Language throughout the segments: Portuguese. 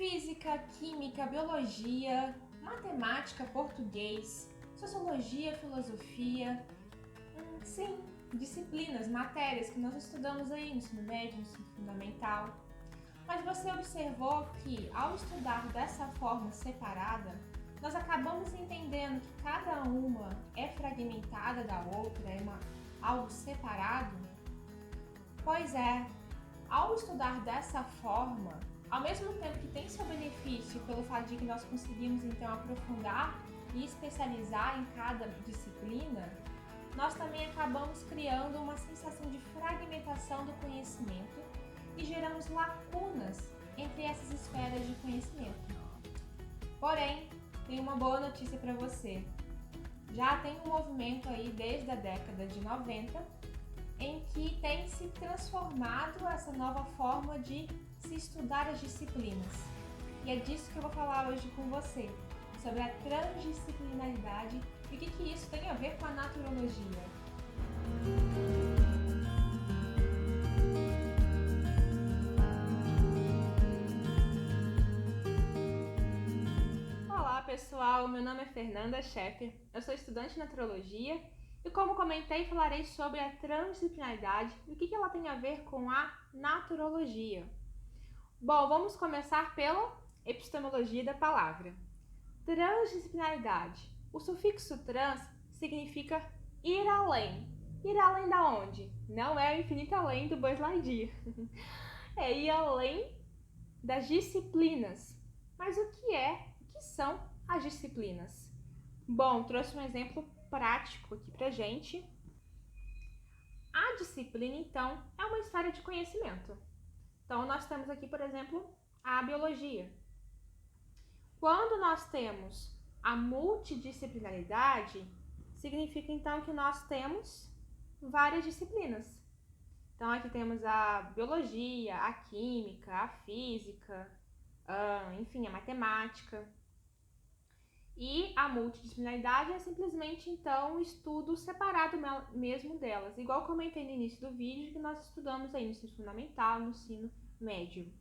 Física, química, biologia, matemática, português, sociologia, filosofia, sim, disciplinas, matérias que nós estudamos aí no ensino médio, no ensino fundamental. Mas você observou que ao estudar dessa forma separada, nós acabamos entendendo que cada uma é fragmentada da outra, algo separado? Pois é, ao estudar dessa forma, ao mesmo tempo que tem seu benefício pelo fato de que nós conseguimos então aprofundar e especializar em cada disciplina, nós também acabamos criando uma sensação de fragmentação do conhecimento e geramos lacunas entre essas esferas de conhecimento. Porém, tem uma boa notícia para você. Já tem um movimento aí desde a década de 90 em que tem se transformado essa nova forma de se estudar as disciplinas. E é disso que eu vou falar hoje com você, sobre a transdisciplinaridade e o que isso tem a ver com a naturologia. Olá pessoal, meu nome é Fernanda Scheffer, eu sou estudante de naturologia e, como comentei, falarei sobre a transdisciplinaridade e o que ela tem a ver com a naturologia. Bom, vamos começar pela epistemologia da palavra. Transdisciplinaridade. O sufixo trans significa ir além. Ir além da onde? Não é o infinito além do Buzz Lightyear. É ir além das disciplinas. Mas o que são as disciplinas? Bom, trouxe um exemplo prático aqui pra gente. A disciplina, então, é uma esfera de conhecimento. Então, nós temos aqui, por exemplo, a biologia. Quando nós temos a multidisciplinaridade, significa, então, que nós temos várias disciplinas. Então, aqui temos a biologia, a química, a física, enfim, a matemática. E a multidisciplinaridade é simplesmente, então, o estudo separado mesmo delas. Igual comentei no início do vídeo, que nós estudamos aí no ensino fundamental, no ensino médio.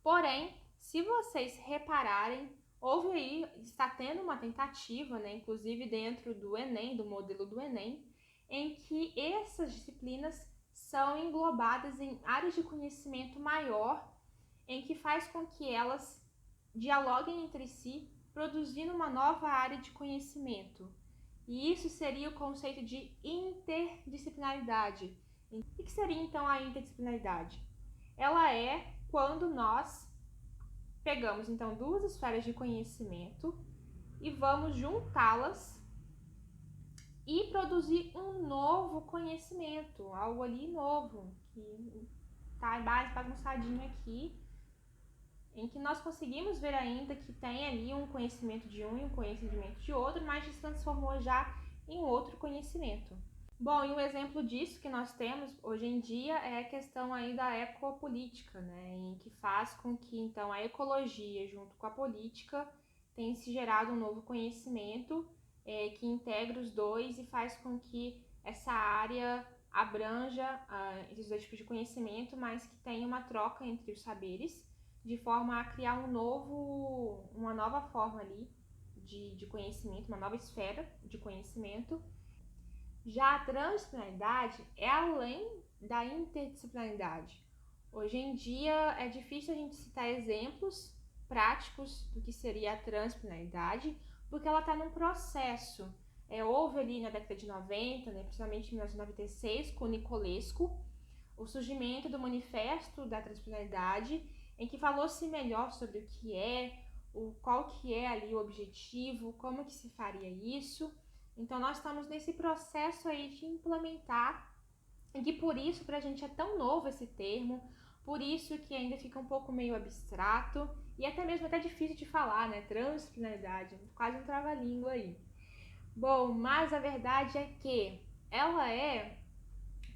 Porém, se vocês repararem, houve aí, está tendo uma tentativa, né, inclusive dentro do Enem, do modelo do Enem, em que essas disciplinas são englobadas em áreas de conhecimento maior, em que faz com que elas dialoguem entre si, produzindo uma nova área de conhecimento. E isso seria o conceito de interdisciplinaridade. E o que seria então a interdisciplinaridade? Ela é quando nós pegamos então duas esferas de conhecimento e vamos juntá-las e produzir um novo conhecimento, algo ali novo, que tá mais bagunçadinho aqui, em que nós conseguimos ver ainda que tem ali um conhecimento de um e um conhecimento de outro, mas se transformou já em outro conhecimento. Bom, e um exemplo disso que nós temos hoje em dia é a questão aí da ecopolítica, né, em que faz com que então a ecologia junto com a política tenha se gerado um novo conhecimento que integra os dois e faz com que essa área abranja esses dois tipos de conhecimento, mas que tenha uma troca entre os saberes, de forma a criar uma nova forma ali de conhecimento, uma nova esfera de conhecimento. Já a transdisciplinaridade é além da interdisciplinaridade. Hoje em dia é difícil a gente citar exemplos práticos do que seria a transdisciplinaridade, porque ela está num processo. Houve ali na década de 90, né, principalmente em 1996, com o Nicolescu, o surgimento do Manifesto da Transdisciplinaridade, em que falou-se melhor sobre o que é, qual que é ali o objetivo, como que se faria isso. Então nós estamos nesse processo aí de implementar, e que por isso pra gente é tão novo esse termo, por isso que ainda fica um pouco meio abstrato e até mesmo até difícil de falar, né? Transdisciplinaridade, quase um trava-língua aí. Bom, mas a verdade é que ela é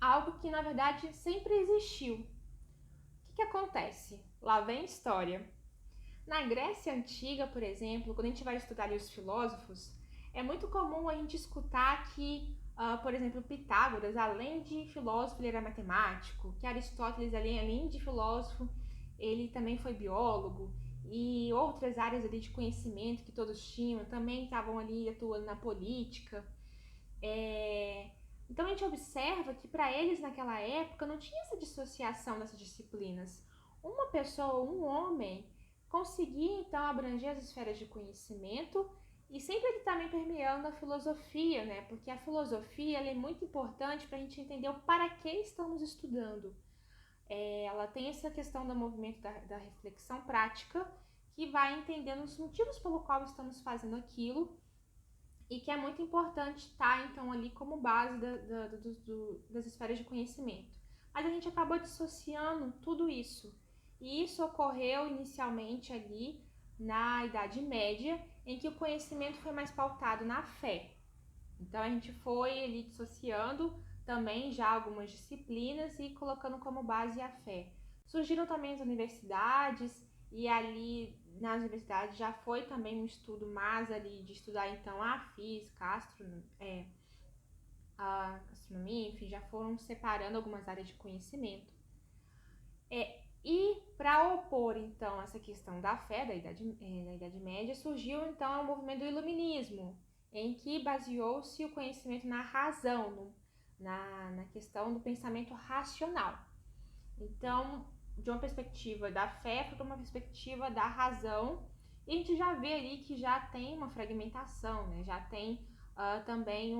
algo que na verdade sempre existiu. O que acontece? Lá vem a história. Na Grécia Antiga, por exemplo, quando a gente vai estudar ali os filósofos, é muito comum a gente escutar que, por exemplo, Pitágoras, além de filósofo, ele era matemático, que Aristóteles, além de filósofo, ele também foi biólogo, e outras áreas ali de conhecimento que todos tinham também estavam ali atuando na política. Então a gente observa que para eles naquela época não tinha essa dissociação dessas disciplinas. Uma pessoa, um homem, conseguia então abranger as esferas de conhecimento e sempre ele também permeando a filosofia, né? Porque a filosofia ela é muito importante para a gente entender o para que estamos estudando. Ela tem essa questão do movimento da reflexão prática, que vai entendendo os motivos pelo qual estamos fazendo aquilo e que é muito importante estar então ali como base das esferas de conhecimento. Mas a gente acabou dissociando tudo isso, e isso ocorreu inicialmente ali na Idade Média, em que o conhecimento foi mais pautado na fé. Então a gente foi ali dissociando também já algumas disciplinas e colocando como base a fé. Surgiram também as universidades, e ali nas universidades já foi também um estudo mais ali de estudar então a física, a astronomia, enfim, já foram separando algumas áreas de conhecimento. E para opor então essa questão da fé da Idade Média, surgiu então o movimento do Iluminismo, em que baseou-se o conhecimento na razão, na questão do pensamento racional. Então, de uma perspectiva da fé para uma perspectiva da razão, e a gente já vê ali que já tem uma fragmentação, né? Já tem também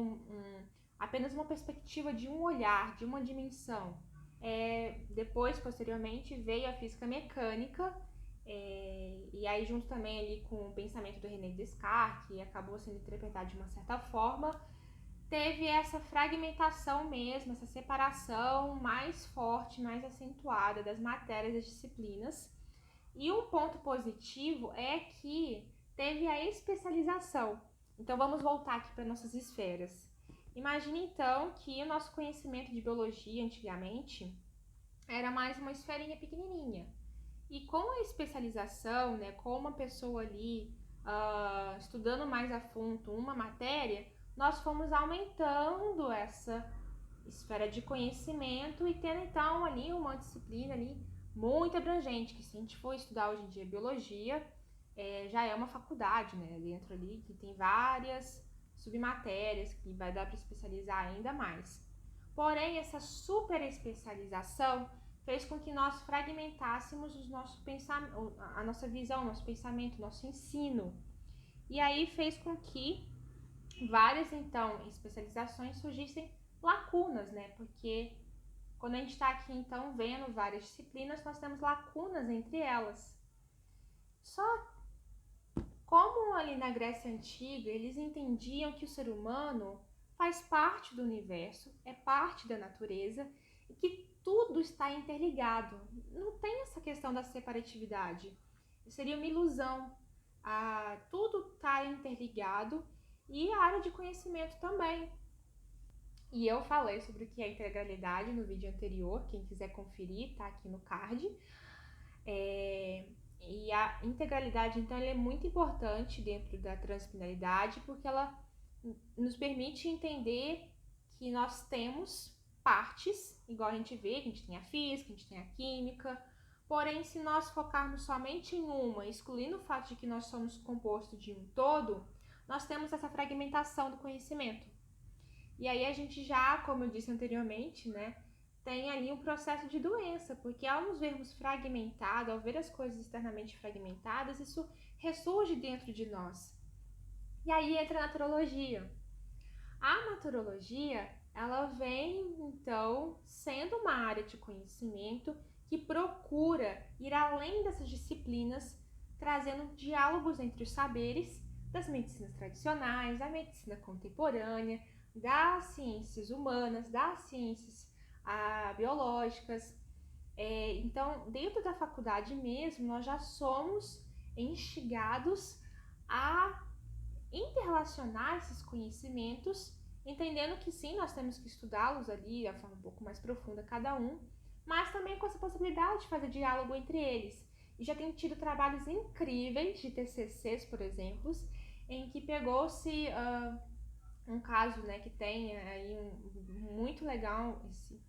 apenas uma perspectiva de um olhar, de uma dimensão. Depois, posteriormente, veio a física mecânica, e aí junto também ali com o pensamento do René Descartes, que acabou sendo interpretado de uma certa forma, teve essa fragmentação mesmo, essa separação mais forte, mais acentuada das matérias, das disciplinas. E um ponto positivo é que teve a especialização. Então vamos voltar aqui para nossas esferas. Imagine então que o nosso conhecimento de biologia antigamente era mais uma esferinha pequenininha. E com a especialização, né, com uma pessoa ali estudando mais a fundo uma matéria, nós fomos aumentando essa esfera de conhecimento e tendo então ali uma disciplina ali muito abrangente, que se a gente for estudar hoje em dia biologia, já é uma faculdade, né, dentro ali, que tem várias submatérias que vai dar para especializar ainda mais. Porém, essa super especialização fez com que nós fragmentássemos a nossa visão, nosso pensamento, nosso ensino. E aí fez com que várias, então, especializações surgissem lacunas, né? Porque quando a gente está aqui, então, vendo várias disciplinas, nós temos lacunas entre elas. Só como ali na Grécia Antiga, eles entendiam que o ser humano faz parte do universo, é parte da natureza, e que tudo está interligado. Não tem essa questão da separatividade. Seria uma ilusão. Tudo está interligado, e a área de conhecimento também. E eu falei sobre o que é integralidade no vídeo anterior, quem quiser conferir, tá aqui no card. E a integralidade, então, ela é muito importante dentro da transdisciplinaridade, porque ela nos permite entender que nós temos partes, igual a gente vê, que a gente tem a física, a gente tem a química, porém, se nós focarmos somente em uma, excluindo o fato de que nós somos composto de um todo, nós temos essa fragmentação do conhecimento. E aí a gente já, como eu disse anteriormente, né, tem ali um processo de doença, porque ao nos vermos fragmentados, ao ver as coisas externamente fragmentadas, isso ressurge dentro de nós. E aí entra a naturologia. A naturologia, ela vem, então, sendo uma área de conhecimento que procura ir além dessas disciplinas, trazendo diálogos entre os saberes das medicinas tradicionais, da medicina contemporânea, das ciências humanas, das ciências biológicas. Então, dentro da faculdade mesmo, nós já somos instigados a interrelacionar esses conhecimentos, entendendo que sim, nós temos que estudá-los ali de forma um pouco mais profunda cada um, mas também com essa possibilidade de fazer diálogo entre eles. E já tenho tido trabalhos incríveis de TCCs, por exemplo, em que pegou-se um caso, né, que tem aí muito legal esse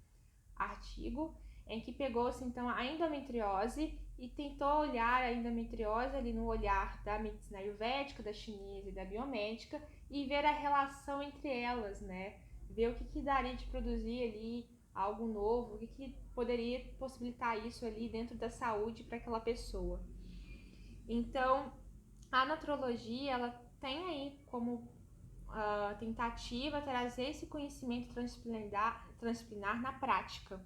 artigo, em que pegou-se então a endometriose e tentou olhar a endometriose ali no olhar da medicina ayurvédica, da chinesa e da biomédica e ver a relação entre elas, né? Ver o que daria de produzir ali algo novo, o que poderia possibilitar isso ali dentro da saúde para aquela pessoa. Então, a naturologia, ela tem aí como tentativa trazer esse conhecimento transdisciplinar na prática.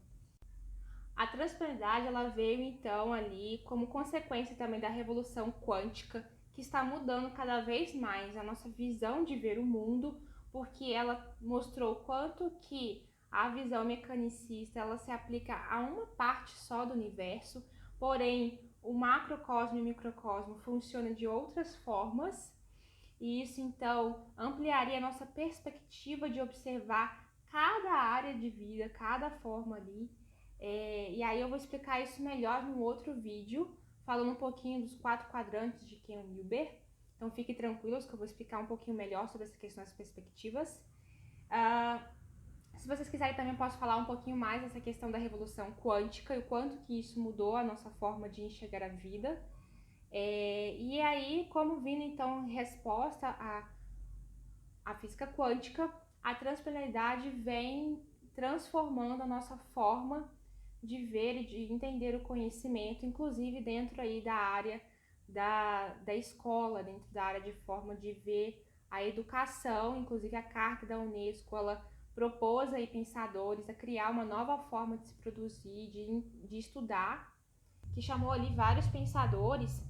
A transdisciplinaridade, ela veio então ali como consequência também da revolução quântica, que está mudando cada vez mais a nossa visão de ver o mundo, porque ela mostrou quanto que a visão mecanicista, ela se aplica a uma parte só do universo, porém o macrocosmo e o microcosmo funcionam de outras formas, e isso então ampliaria a nossa perspectiva de observar cada área de vida, cada forma ali. E aí eu vou explicar isso melhor num outro vídeo, falando um pouquinho dos 4 quadrantes de Ken Wilber. Então fiquem tranquilos que eu vou explicar um pouquinho melhor sobre essa questão das perspectivas. Se vocês quiserem também posso falar um pouquinho mais dessa questão da revolução quântica e o quanto que isso mudou a nossa forma de enxergar a vida. E aí, como vindo então em resposta à física quântica, a transdisciplinaridade vem transformando a nossa forma de ver e de entender o conhecimento, inclusive dentro aí da área da escola, dentro da área de forma de ver a educação. Inclusive a Carta da Unesco, ela propôs aí pensadores a criar uma nova forma de se produzir, de estudar, que chamou ali vários pensadores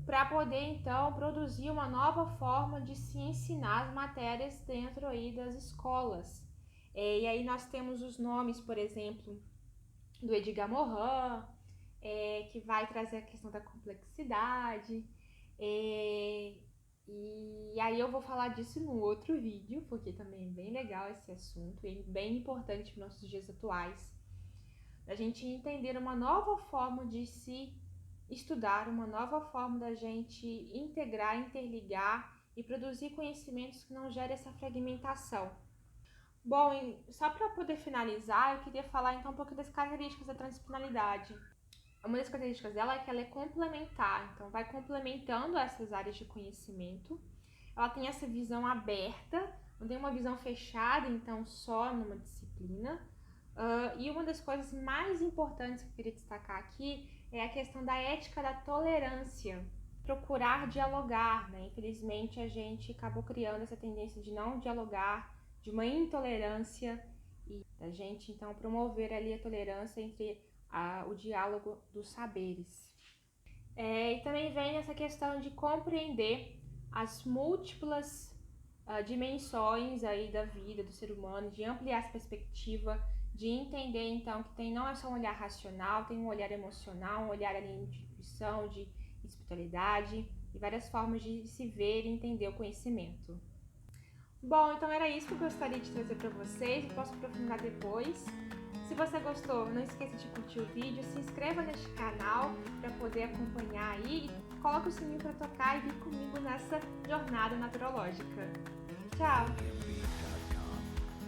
para poder então produzir uma nova forma de se ensinar as matérias dentro aí das escolas. E aí nós temos os nomes, por exemplo, do Edgar Morin, que vai trazer a questão da complexidade, e aí eu vou falar disso num outro vídeo, porque também é bem legal esse assunto e bem importante para os nossos dias atuais, a gente entender uma nova forma de se estudar, uma nova forma da gente integrar, interligar e produzir conhecimentos que não gerem essa fragmentação. Bom, só para poder finalizar, eu queria falar então um pouco das características da transdisciplinaridade. Uma das características dela é que ela é complementar, então vai complementando essas áreas de conhecimento. Ela tem essa visão aberta, não tem uma visão fechada, então só numa disciplina. E uma das coisas mais importantes que eu queria destacar aqui é a questão da ética da tolerância. Procurar dialogar, né? Infelizmente a gente acabou criando essa tendência de não dialogar, de uma intolerância, e a gente então promover ali a tolerância entre o diálogo dos saberes. E também vem essa questão de compreender as múltiplas dimensões aí da vida do ser humano, de ampliar essa perspectiva, de entender então que não é só um olhar racional, tem um olhar emocional, um olhar ali de intuição, de espiritualidade e várias formas de se ver e entender o conhecimento. Bom, então era isso que eu gostaria de trazer para vocês, eu posso aprofundar depois. Se você gostou, não esqueça de curtir o vídeo, se inscreva neste canal para poder acompanhar aí e coloque o sininho para tocar e vir comigo nessa jornada naturológica. Tchau!